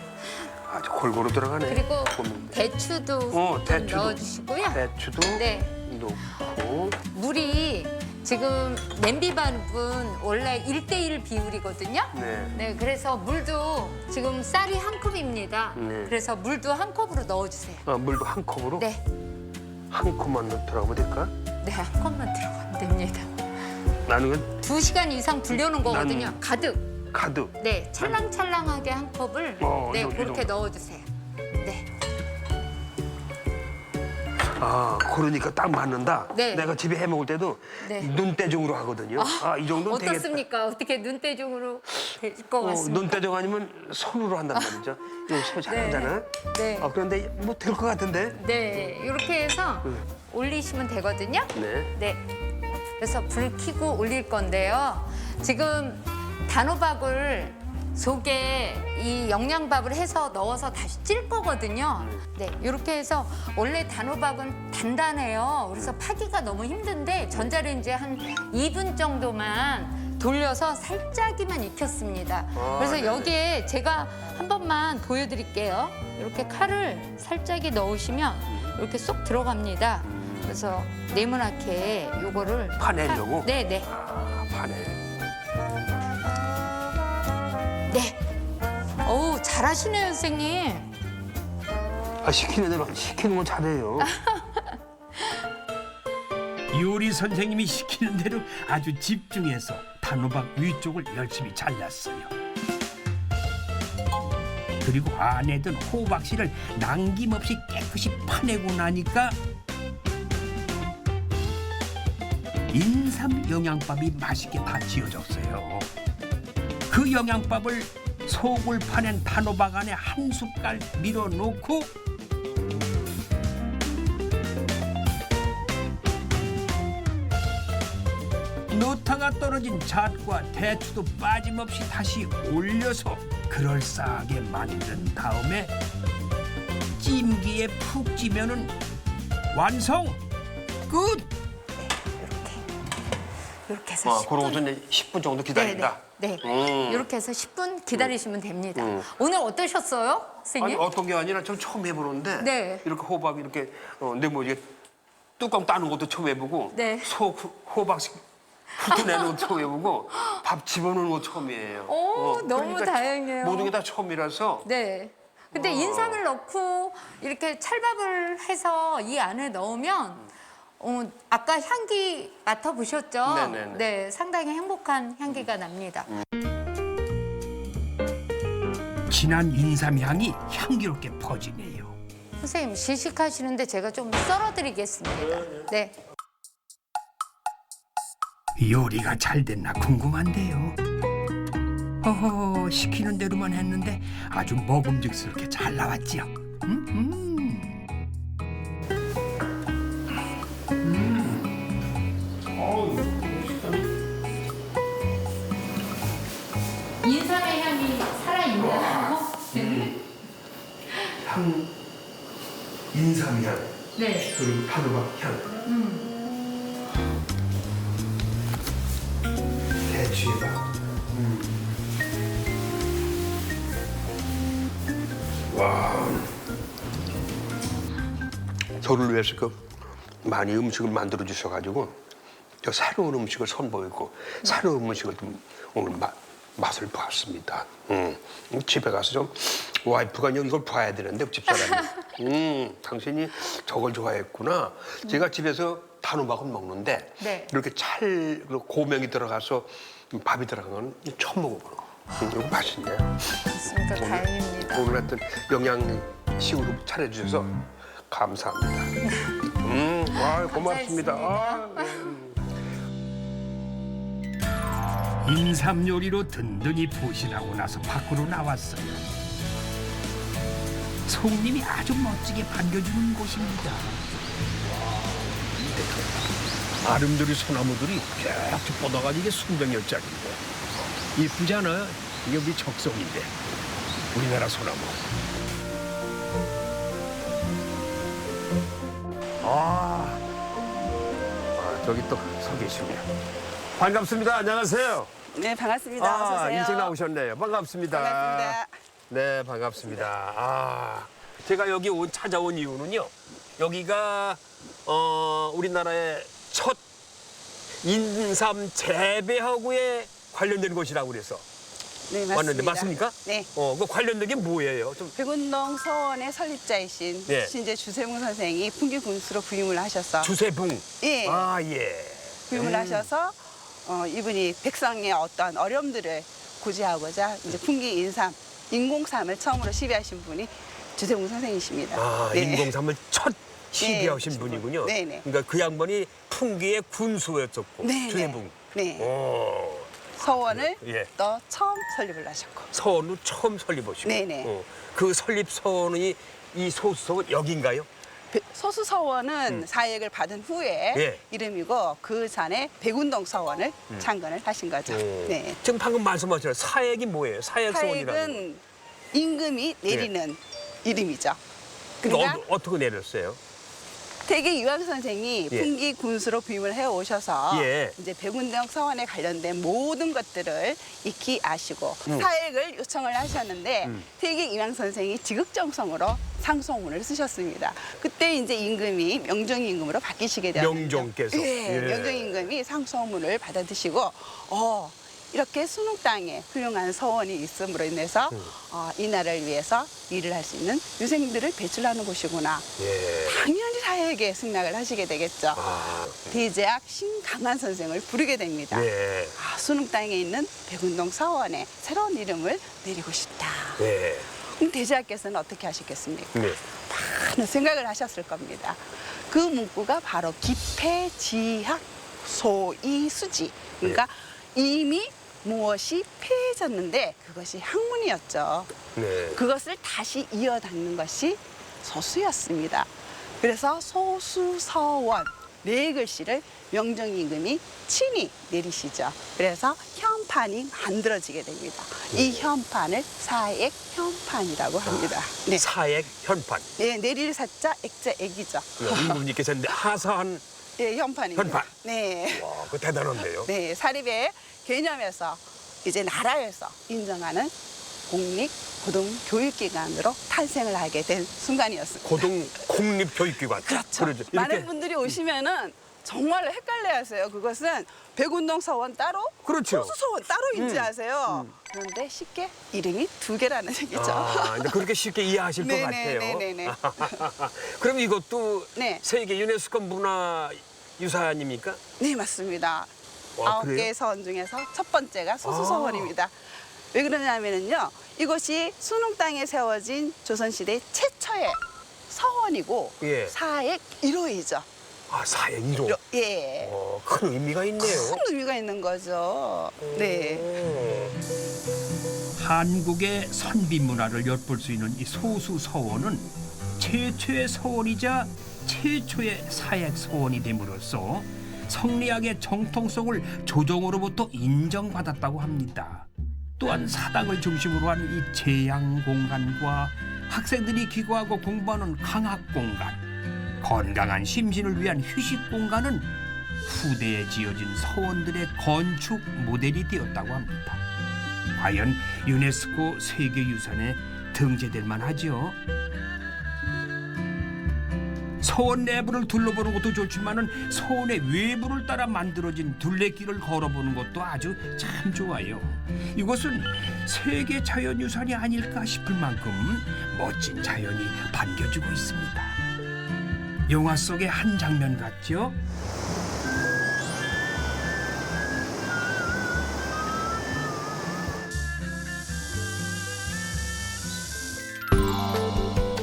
아주 골고루 들어가네. 그리고 보면. 대추도 좀 대추도. 넣어주시고요. 대추도 네. 넣고 물이 지금 냄비밥은 원래 1대1 비율이거든요. 네. 네, 그래서 물도 지금 쌀이 한 컵입니다. 네. 그래서 물도 한 컵으로 넣어주세요. 물도 한 컵으로 네, 한 컵만 들어가면 될까? 네, 한 컵만 들어가면 됩니다. 나는 건 2시간 이상 불려놓은 거거든요. 가득. 카드. 네, 찰랑찰랑하게 한 컵을 네, 이 그렇게 정도. 넣어주세요. 네, 그러니까 딱 맞는다. 네. 내가 집에 해 먹을 때도 네. 눈대중으로 하거든요. 이 정도는 되겠다. 어떻습니까? 어떻게 눈대중으로 될 것 같습니까? 눈대중 아니면 손으로 한단 말이죠. 이거 손 잘하잖아. 네. 그런데 뭐 될 것 같은데. 네, 이렇게 해서 올리시면 되거든요. 네. 네. 그래서 불 켜고 올릴 건데요. 지금 단호박을 속에 이 영양밥을 해서 넣어서 다시 찔 거거든요. 네, 이렇게 해서 원래 단호박은 단단해요. 그래서 파기가 너무 힘든데 전자레인지에 한 2분 정도만 돌려서 살짝이만 익혔습니다. 그래서 여기에 제가 한 번만 보여드릴게요. 이렇게 칼을 살짝이 넣으시면 이렇게 쏙 들어갑니다. 그래서 네모나게 요거를 파내려고? 네네. 파내. 네. 어우, 잘하시네요, 선생님. 시키는 대로 시키는 건 잘해요. 요리 선생님이 시키는 대로 아주 집중해서 단호박 위쪽을 열심히 잘랐어요. 그리고 안에 든 호박씨를 남김없이 깨끗이 파내고 나니까 인삼 영양밥이 맛있게 다 지어졌어요. 그 영양밥을 속을 파낸 단호박 안에 한 숟갈 밀어놓고 노타가 떨어진 잣과 대추도 빠짐없이 다시 올려서 그럴싸하게 만든 다음에 찜기에 푹 찌면은 완성! 끝! 이렇게 해서 10분. 그러고서 이제 10분 정도 기다린다. 네. 이렇게 해서 10분 기다리시면 됩니다. 오늘 어떠셨어요, 아니 선생님? 어떤 게 아니라 전 처음 해보는데 네. 이렇게 호박 이렇게 뭐 이게 뚜껑 따는 것도 처음 해보고 네. 호박씩 훑어내는 것도 처음 해보고 밥 집어넣는 것도 처음이에요. 오, 너무 다행이에요. 모든 게 다 처음이라서 네. 근데 인삼을 넣고 이렇게 찰밥을 해서 이 안에 넣으면 아까 향기 맡아보셨죠? 네네네. 네, 상당히 행복한 향기가 납니다. 진한 인삼 향이 향기롭게 퍼지네요. 선생님 시식하시는데 제가 좀 썰어드리겠습니다. 네. 요리가 잘 됐나 궁금한데요. 허허, 시키는 대로만 했는데 아주 먹음직스럽게 잘 나왔지요. 인삼의 향이 살아있나요? 향, 인삼향, 네. 그리고 단호박향, 대추향. 와, 저를 위해서 많이 음식을 만들어 주셔가지고 저 새로운 음식을 선보이고 새로운 음식을 좀 오늘 맛을 보았습니다. 집에 가서 좀 와이프가 이걸 봐야 되는데 집사람이 당신이 저걸 좋아했구나. 제가 집에서 단호박은 먹는데 네. 이렇게 그리고 고명이 들어가서 밥이 들어간 건 처음 먹어보는 거. 이거 맛있네요. 있습니다. 다행입니다. 오늘 하여튼 영양식으로 차려주셔서 감사합니다. 와, 고맙습니다. 아, 인삼 요리로 든든히 보신하고 나서 밖으로 나왔어요. 손님이 아주 멋지게 반겨주는 곳입니다. 아름드리 소나무들이 쫙 뻗어가지고 이게 수백년짜리인데 이쁘지 않아요? 이게 우리 적성인데 우리나라 소나무. 저기 또 서 계시네요. 반갑습니다. 안녕하세요. 네, 반갑습니다. 어서 오세요. 일찍 나오셨네요. 반갑습니다. 반갑습니다. 네, 반갑습니다. 제가 여기 찾아온 이유는요. 여기가 우리나라의 첫 인삼 재배하고에 관련된 곳이라고 그래서 네, 맞습니다. 왔는데 맞습니까? 네. 그 관련된 게 뭐예요? 좀 백운동 서원의 설립자이신 네. 신재 주세붕 선생이 풍기 군수로 부임을 하셔서 주세붕. 예, 아, 예. 부임을 하셔서 이분이 백성의 어떠한 어려움들을 고지하고자 이제 풍기 인삼, 인공삼을 처음으로 시비하신 분이 주세붕 선생이십니다. 아, 네. 인공삼을 첫 시비하신 네, 분이군요. 네네. 그러니까 그 양반이 풍기의 군수였었고 네, 주세붕. 네. 오. 서원을 예. 또 처음 설립을 하셨고. 서원을 처음 설립하시고. 네네. 그 설립 서원이 이 소수서원 여긴가요? 소수 서원은 사역을 받은 후에 예. 이름이고 그 전에 백운동 서원을 창건을 하신 거죠. 네. 지금 방금 말씀하신 사액이 뭐예요? 사액 서원이라는 거. 사역은 임금이 내리는 이름이죠. 그러니까 그러니까 어떻게 내렸어요? 대개 유학 선생이 예. 풍기 군수로 부임을 해 오셔서 예. 이제 백운동 서원에 관련된 모든 것들을 익히 아시고 사역을 요청을 하셨는데 대개 이황 선생이 지극정성으로 상소문을 쓰셨습니다. 그때 이제 임금이 명종 임금으로 바뀌시게 되었는데 명종께서. 예, 예. 명종 임금이 상소문을 받아드시고 이렇게 순흥 땅에 훌륭한 서원이 있음으로 인해서 이 나라를 위해서 일을 할 수 있는 유생들을 배출하는 곳이구나. 예. 당연히 사회에 승낙을 하시게 되겠죠. 대제학 신강한 선생을 부르게 됩니다. 예. 순흥 땅에 있는 백운동 서원에 새로운 이름을 내리고 싶다. 예. 그럼 대제학께서는 어떻게 하셨겠습니까? 네. 많은 생각을 하셨을 겁니다. 그 문구가 바로 기폐지학 소이수지. 그러니까 이미 무엇이 폐해졌는데 그것이 학문이었죠. 네. 그것을 다시 이어닫는 것이 소수였습니다. 그래서 소수서원, 네 글씨를 명정임금이 친히 내리시죠. 그래서 현판이 만들어지게 됩니다. 이 현판을 사액 현판이라고 합니다. 네. 사액 현판. 네, 내릴 사자, 액자, 액이죠. 임금님께서 하사한 네, 현판입니다. 현판. 네. 와, 그 대단한데요. 네, 사립의 개념에서 이제 나라에서 인정하는 공립 고등 교육기관으로 탄생을 하게 된 순간이었습니다. 고등 공립교육기관. 그렇죠. 이렇게 많은 분들이 오시면은 정말로 헷갈려하세요. 그것은 백운동 서원 따로, 그렇죠. 호수 서원 따로 인지하세요. 그런데 쉽게 이름이 두 개라는 얘기죠. 근데 그렇게 쉽게 이해하실 것 같아요. 네네네네. 그럼 이것도 네. 세계 유네스코 문화유산입니까? 네, 맞습니다. 와, 9개의 서원 중에서 첫 번째가 소수서원입니다. 왜 그러냐면요. 이곳이 순흥 땅에 세워진 조선시대 최초의 서원이고 예. 사액 1호이죠. 사액 1호. 예. 큰 의미가 있네요. 큰 의미가 있는 거죠. 네. 한국의 선비 문화를 엿볼 수 있는 이 소수 서원은 최초의 서원이자 최초의 사액 서원이 됨으로써 성리학의 정통성을 조정으로부터 인정받았다고 합니다. 또한 사당을 중심으로 한 이 제양 공간과 학생들이 기거하고 공부하는 강학 공간, 건강한 심신을 위한 휴식 공간은 후대에 지어진 서원들의 건축 모델이 되었다고 합니다. 과연 유네스코 세계유산에 등재될 만하죠. 서원 내부를 둘러보는 것도 좋지만은 서원의 외부를 따라 만들어진 둘레길을 걸어보는 것도 아주 참 좋아요. 이곳은 세계 자연유산이 아닐까 싶을 만큼 멋진 자연이 반겨주고 있습니다. 영화 속의 한 장면 같죠?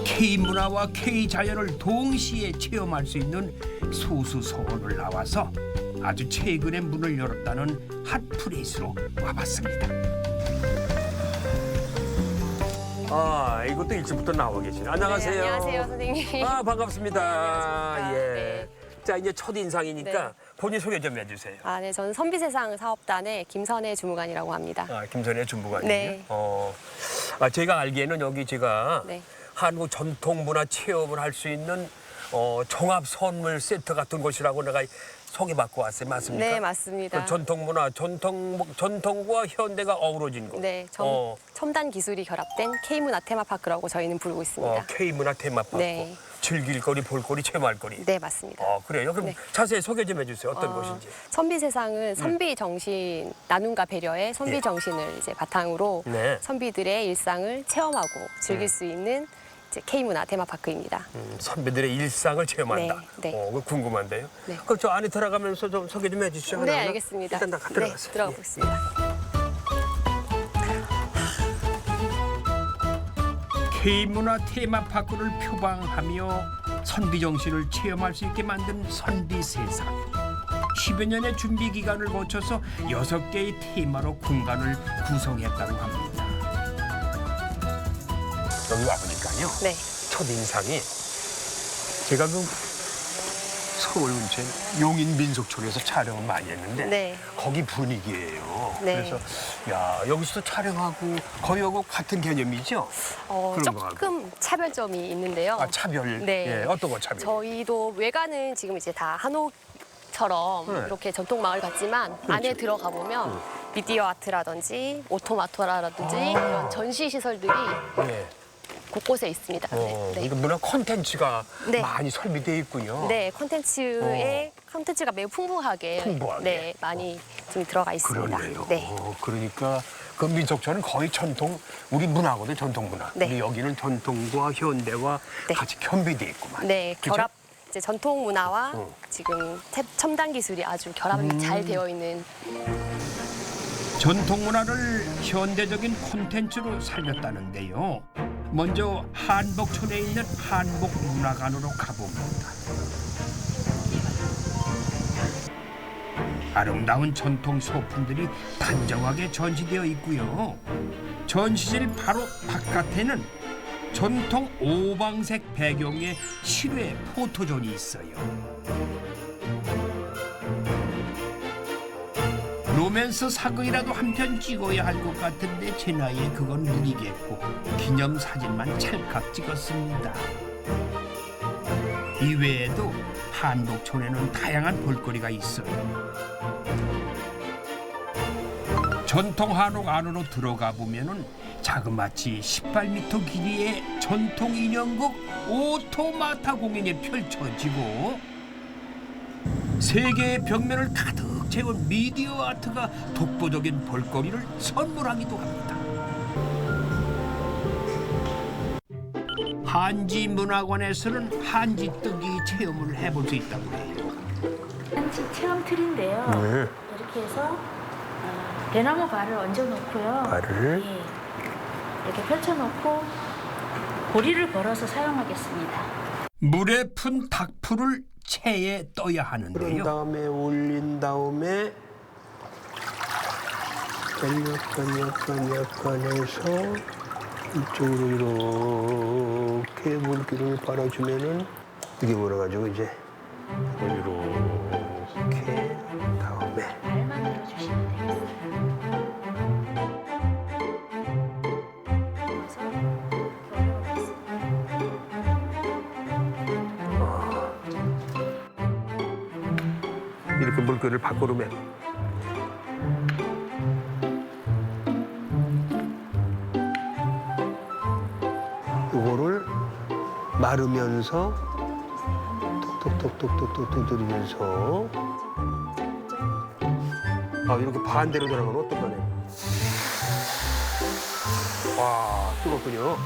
K문화와 K자연을 동시에 체험할 수 있는 소수서원을 나와서 아주 최근에 문을 열었다는 핫플레이스로 와봤습니다. 이것도 일찍부터 나와 계시네. 안녕하세요. 네, 안녕하세요, 선생님. 반갑습니다. 반갑습니다. 예. 네. 자, 이제 첫 인상이니까 네. 본인 소개 좀 해주세요. 네, 저는 선비세상 사업단의 김선혜 주무관이라고 합니다. 김선혜 주무관이요. 네. 제가 알기에는 여기 제가 네. 한국 전통문화 체험을 할 수 있는 종합 선물 세트 같은 곳이라고 내가 소개받고 왔어요. 맞습니까? 네, 맞습니다. 그 전통문화, 전통과 현대가 어우러진 곳. 네, 첨단 기술이 결합된 K문화 테마파크라고 저희는 부르고 있습니다. K문화 테마파크. 네. 즐길 거리, 볼 거리, 체험할 거리. 네, 맞습니다. 그래요? 그럼 네. 자세히 소개 좀 해주세요. 어떤 곳인지. 선비세상은 선비 정신, 나눔과 배려의 선비 예. 정신을 이제 바탕으로 네. 선비들의 일상을 체험하고 즐길 수 있는 이제 K문화 테마파크입니다. 선배들의 일상을 체험한다. 네, 네. 그거 궁금한데요. 네. 그럼 저 안에 들어가면서 좀 소개 좀 해주시죠. 네, 하나하나. 알겠습니다. 일단 다 들어가세요. 네, 들어가 예. 보겠습니다. K문화 테마파크를 표방하며 선비 정신을 체험할 수 있게 만든 선비세상. 10여 년의 준비 기간을 거쳐서 6개의 테마로 공간을 구성했다고 합니다. 여기 와보니까요. 네. 첫 인상이 제가 그 서울 근처 용인 민속촌에서 촬영을 많이 했는데 네. 거기 분위기예요. 네. 그래서 야 여기서도 촬영하고 거기하고 같은 개념이죠? 그런 거 조금 차별점이 있는데요. 차별. 네. 예, 어떤 거 차별? 저희도 외관은 지금 이제 다 한옥처럼 네. 이렇게 전통 마을 같지만 안에 들어가 보면 미디어 아트라든지 오토마토라든지 이런 전시 시설들이 예. 곳곳에 있습니다. 네. 그러니까 문화 콘텐츠가 네. 많이 설비되어 있군요. 네, 콘텐츠가 매우 풍부하게, 풍부하게. 네, 많이 좀 들어가 있습니다. 그러네요. 네. 그러니까 그 민속촌은 거의 전통 우리 문화거든 전통 문화. 네. 근데 여기는 전통과 현대와 네. 같이 겸비되어 있구만. 네, 그죠? 결합 이제 전통 문화와 지금 첨단 기술이 아주 결합이 잘 되어 있는 전통 문화를 현대적인 콘텐츠로 살렸다는데요. 먼저 한복촌에 있는 한복문화관으로 가봅니다. 아름다운 전통 소품들이 단정하게 전시되어 있고요. 전시실 바로 바깥에는 전통 오방색 배경의 실외 포토존이 있어요. 보면서 사극이라도 한 편 찍어야 할 것 같은데 제 나이에 그건 무리겠고 기념사진만 찰칵 찍었습니다. 이외에도 한복촌에는 다양한 볼거리가 있어요. 전통 한옥 안으로 들어가 보면은 자그마치 18m 길이의 전통 인형극 오토마타 공연이 펼쳐지고 세 개의 벽면을 가득 채운 미디어 아트가 독보적인 볼거리를 선물하기도 합니다. 한지 문화관에서는 한지 뜨기 체험을 해볼 수 있다고 해요. 한지 체험 틀인데요. 이렇게 해서 대나무 발을 얹어놓고요. 발을? 예, 이렇게 펼쳐놓고 고리를 걸어서 사용하겠습니다. 물에 푼 닭풀을 체에 떠야 그런 하는데요. 다음에 올린 다음에 약간 해서 이쪽으로 이렇게 물기름을 빨아주면은 이게 몰아가지고 이제 이렇게 다음에 발만 들어주시면 되겠습니다. 이렇게 물기를 밖으로 매. 이거를 마르면서 톡톡톡톡톡톡 두드리면서 이렇게 반대로 돌아가면 어떡하네. 와, 뜨겁군요.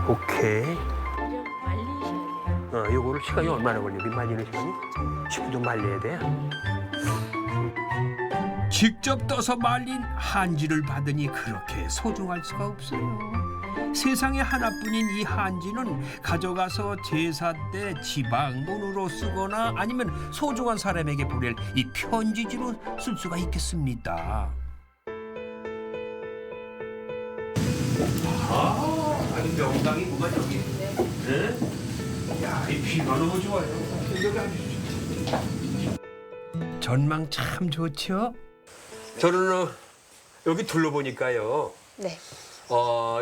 오케이. 말리셔야 돼요. 요거를 시간이 얼마나 걸려? 말리는 시간이? 10분 좀 말려야 돼. 직접 떠서 말린 한지를 받으니 그렇게 소중할 수가 없어요. 세상에 하나뿐인 이 한지는 가져가서 제사 때 지방문으로 쓰거나 아니면 소중한 사람에게 보낼 이 편지지로 쓸 수가 있겠습니다. 아니 명당이구만 여기. 네? 야, 이 비가 너무 좋아요. 여기 앉으시죠. 전망 참 좋죠? 저는 여기 둘러보니까요. 네.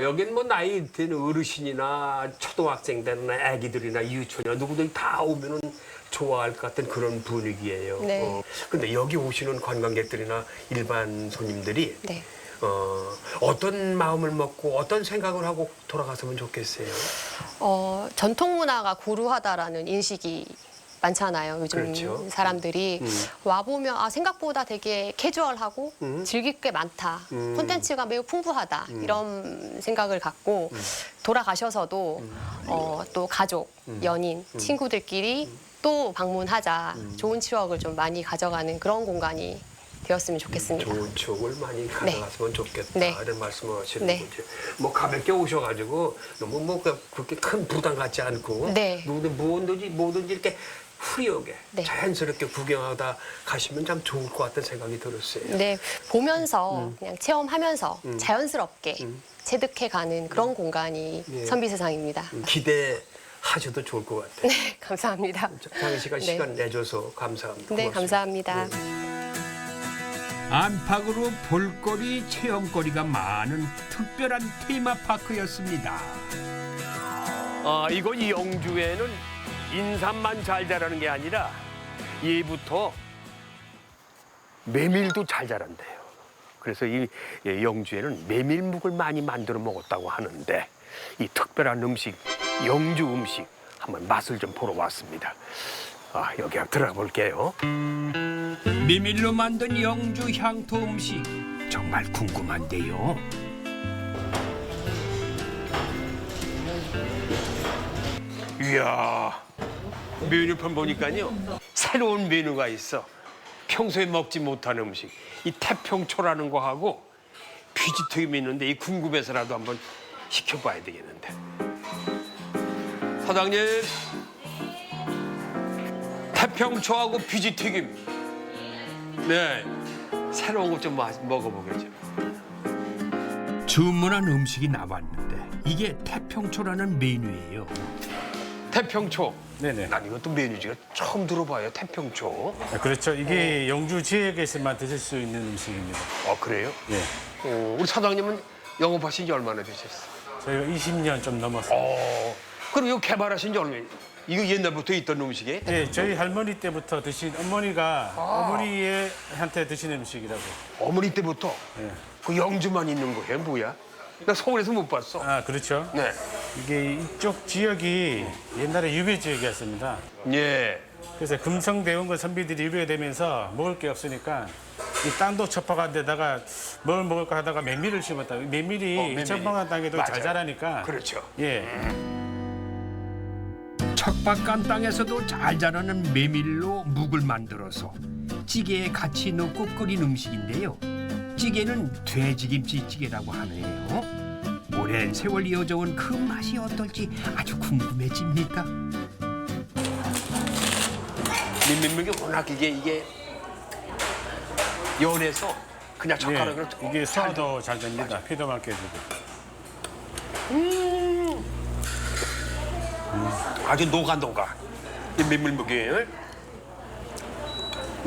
여긴 뭐 나이 든 어르신이나 초등학생들이나 아기들이나 유치원이나 누구들 다 오면은 좋아할 것 같은 그런 분위기예요. 네. 근데 여기 오시는 관광객들이나 일반 손님들이 네. 어떤 마음을 먹고 어떤 생각을 하고 돌아갔으면 좋겠어요. 전통 문화가 고루하다라는 인식이 많잖아요. 요즘 그렇죠. 사람들이 와보면 생각보다 되게 캐주얼하고 즐길 게 많다. 콘텐츠가 매우 풍부하다. 이런 생각을 갖고 돌아가셔서도 또 가족, 연인, 친구들끼리 또 방문하자. 좋은 추억을 좀 많이 가져가는 그런 공간이 되었으면 좋겠습니다. 좋은 추억을 많이 가져갔으면 좋겠다. 네. 이런 말씀을 하시는 네. 거죠. 뭐 가볍게 오셔가지고 너무 그렇게 큰 부담 갖지 않고 네. 뭐든지 이렇게 후리하게 네. 자연스럽게 구경하다 가시면 참 좋을 것 같은 생각이 들었어요. 네, 보면서 그냥 체험하면서 자연스럽게 체득해가는 그런 공간이 예. 선비세상입니다. 기대하셔도 좋을 것 같아요. 네, 감사합니다. 장시간 네. 시간 내줘서 감사합니다. 네, 고맙습니다. 감사합니다. 안팎으로 볼거리, 체험거리가 많은 특별한 테마파크였습니다. 이곳 영주에는 인삼만 잘 자라는 게 아니라 예부터 메밀도 잘 자란대요. 그래서 이 영주에는 메밀묵을 많이 만들어 먹었다고 하는데 이 특별한 음식, 영주 음식 한번 맛을 좀 보러 왔습니다. 여기 한번 들어가 볼게요. 메밀로 만든 영주 향토 음식 정말 궁금한데요. 이야, 메뉴판 보니까요 새로운 메뉴가 있어. 평소에 먹지 못한 음식. 이 태평초라는 거하고 피지튀김이 있는데 이 궁금해서라도 한번 시켜봐야 되겠는데. 사장님, 태평초하고 피지튀김 네, 새로운 것 좀 먹어보겠죠. 주문한 음식이 나왔는데 이게 태평초라는 메뉴예요. 태평초. 네네. 난 이것도 메뉴지가 처음 들어봐요. 태평초. 그렇죠. 이게 영주 지역에서만 드실 수 있는 음식입니다. 그래요? 예. 우리 사장님은 영업하신 지 얼마나 되셨어요? 저희가 20년 좀 넘었어요. 그럼 이거 개발하신 지 얼마나? 이거 옛날부터 있던 음식이에요? 예, 저희 할머니 때부터 드신 어머니가 어머니한테 드신 음식이라고. 어머니 때부터? 예. 그 영주만 있는 거예요? 뭐야? 나 서울에서 못 봤어. 아, 그렇죠. 네. 이게 이쪽 지역이 옛날에 유배 지역이었습니다. 예. 그래서 금성대원군 선비들이 유배되면서 먹을 게 없으니까 이 땅도 첩박한 데다가 뭘 먹을까 하다가 메밀을 심었다. 메밀이 첩박한 땅에도 잘 맞아요. 자라니까. 그렇죠. 예. 척박한 땅에서도 잘 자라는 메밀로 묵을 만들어서 찌개에 같이 넣고 끓인 음식인데요. 찌개는 돼지김치찌개라고 하네요. 오랜 세월 이어져온 그 맛이 어떨지 아주 궁금해집니다. 민민묵이 워낙 이게 연해서 그냥 젓가락으로 이게 소화도 잘 됩니다. 피도 맑게 해주고. 아주 녹아. 이 민물묵이에요.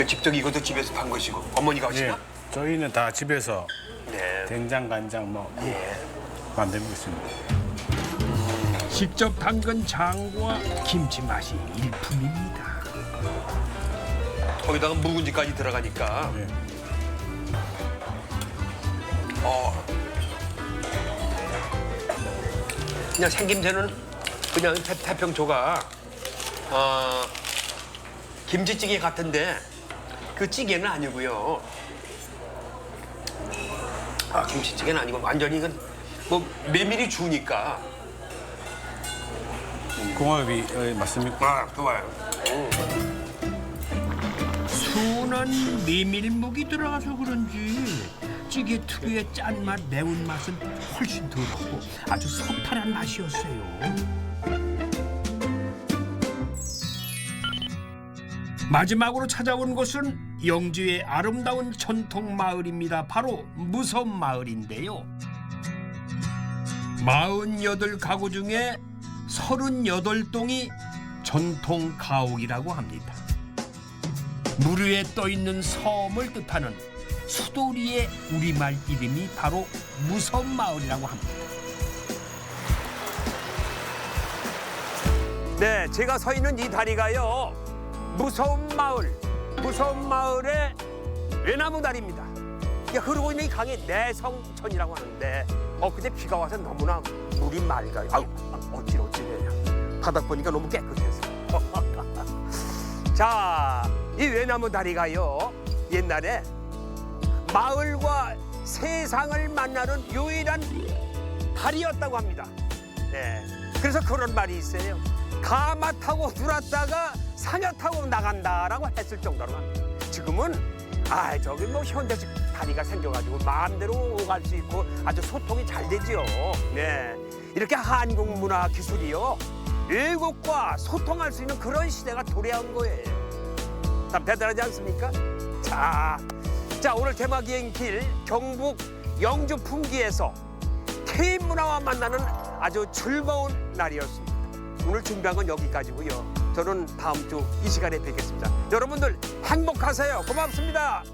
직접 이것도 집에서 판 것이고 어머니가 하시나? 예. 저희는 다 집에서 네. 된장, 간장 만들고 있습니다. 직접 담근 장과 김치 맛이 일품입니다. 거기다가 묵은지까지 들어가니까. 예. 그냥 생김새는 그냥 태평초가 김치찌개 같은데 그 찌개는 아니고요. 김치찌개는 아니고 완전히 이건 뭐 메밀이 주니까. 궁합이 맞습니까? 좋아요. 순한 메밀묵이 들어가서 그런지 찌개 특유의 짠맛, 매운맛은 훨씬 덜하고 아주 소탈한 맛이었어요. 마지막으로 찾아온 곳은 영주의 아름다운 전통 마을입니다. 바로 무섬마을인데요. 48가구 중에 38동이 전통 가옥이라고 합니다. 물 위에 떠있는 섬을 뜻하는 수도리의 우리말 이름이 바로 무섬마을이라고 합니다. 네, 제가 서 있는 이 다리가요. 무섬마을의 외나무 다리입니다. 흐르고 있는 이 강이 내성천이라고 하는데 그때 비가 와서 너무나 물이 맑아요. 어찌래요. 바닥 보니까 너무 깨끗해서. 자, 이 외나무 다리가요. 옛날에 마을과 세상을 만나는 유일한 다리였다고 합니다. 네, 그래서 그런 말이 있어요. 가마 타고 들어왔다가 사녀 타고 나간다라고 했을 정도로 합니다. 지금은 저기 뭐 현대식 다리가 생겨가지고 마음대로 오갈 수 있고 아주 소통이 잘 되죠. 네, 이렇게 한국 문화 기술이요 외국과 소통할 수 있는 그런 시대가 도래한 거예요. 참 대단하지 않습니까? 자 오늘 대마기행길 경북 영주 풍기에서 태인 문화와 만나는 아주 즐거운 날이었습니다. 오늘 준비한 건 여기까지고요. 저는 다음 주 이 시간에 뵙겠습니다. 여러분들 행복하세요. 고맙습니다.